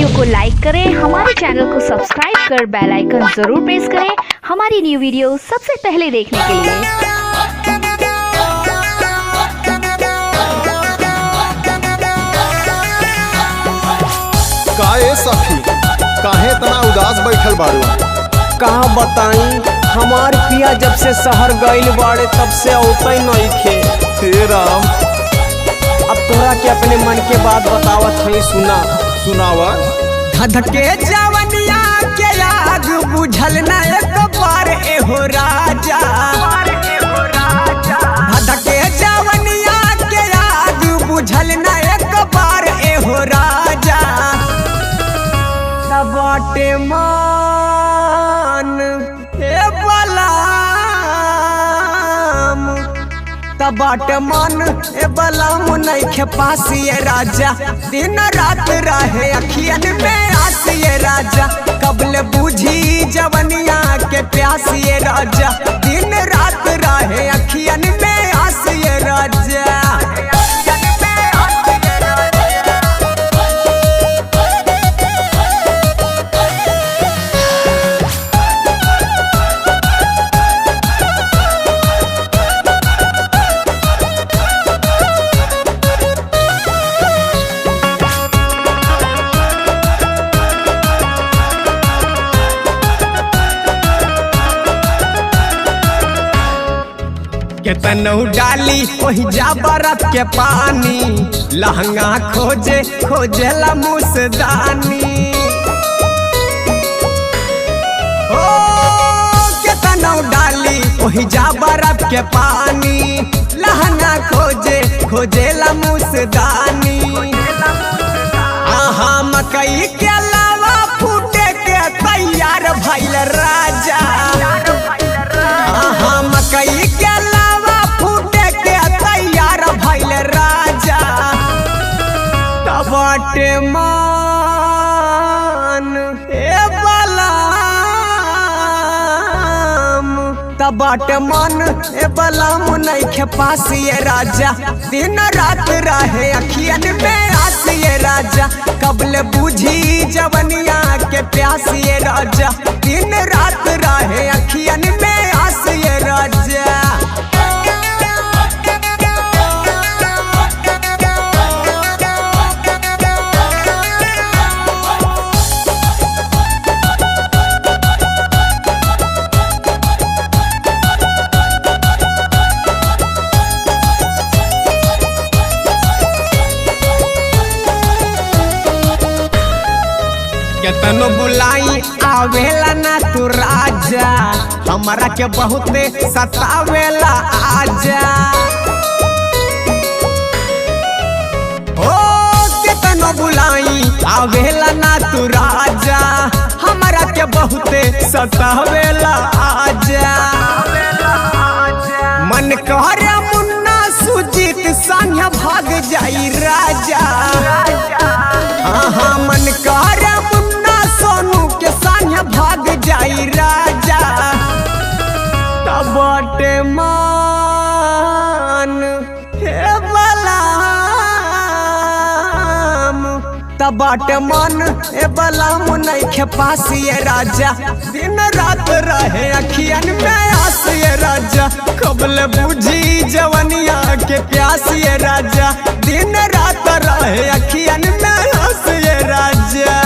Video को लाइक करें, हमारे चैनल को सब्सक्राइब कर बेल आइकन जरूर प्रेस करें हमारी न्यू वीडियो सबसे पहले देखने के लिए। काहे सखी काहे इतना उदास बैठल बारू? कहाँ बताई, हमार पिया जब से शहर गइल बाड़े तब से औतई नहीं खे। हे राम, अब तोरा के अपने मन के बात बतावत है, सुना सुनावा। धधके जवनिया के आग बुझल न एक बार एहो राजा। धधके जवनिया के आग बुझल न एक बार एहो राजा। बाटे मान ए बलाम, तबाट मन ए बलाम नइखे पासिए राजा। दिन रात रहे अखियन में आसिए राजा। कबले बुझी जवनिया के प्यासिए राजा। दिन रात रहे अखियन में आसिए राजा। केतनौ डाली वही जा बरफ के पानी। लहंगा खोजे खोजेला मुसदानी। ओ केतनौ डाली वही जा बरफ के पानी। लहंगा खोजे खोजेला मुसदानी। आहा मकई के अलावा फूटे के तैयार भइल राजा। आहा मकई के अलावा फूटे के तैयार भइल राजा। तबाटे मान ए बलाम, तबाटे मन ए बलाम नइखे पासिए राजा। दिन रात रहे अखियन में आसिए राजा। कबले बुझी जवनिया के प्यासिए राजा। दिन रात रहे अखियन में आसिए राजा। केतनो बुलाई आवेला ना तू राजा। हमरा के बहुते सतावेला आजा। ओ केतनो बुलाई आवेला ना तू राजा। हमरा के बहुते सतावेला आजा। मन करे मुन्ना सुजीत संग भाग जाई राजा। हाँ मन करे सोनू के संग भाग जाई राजा। तबाटे मान हे बलाम, तबाटे मन ए बलाम नइखे पासिए राजा। दिन रात रहे अखियन में आसिए राजा। कबले बुझी जवनिया के प्यासिए राजा। दिन रात रहे अखियन में आसिए राजा।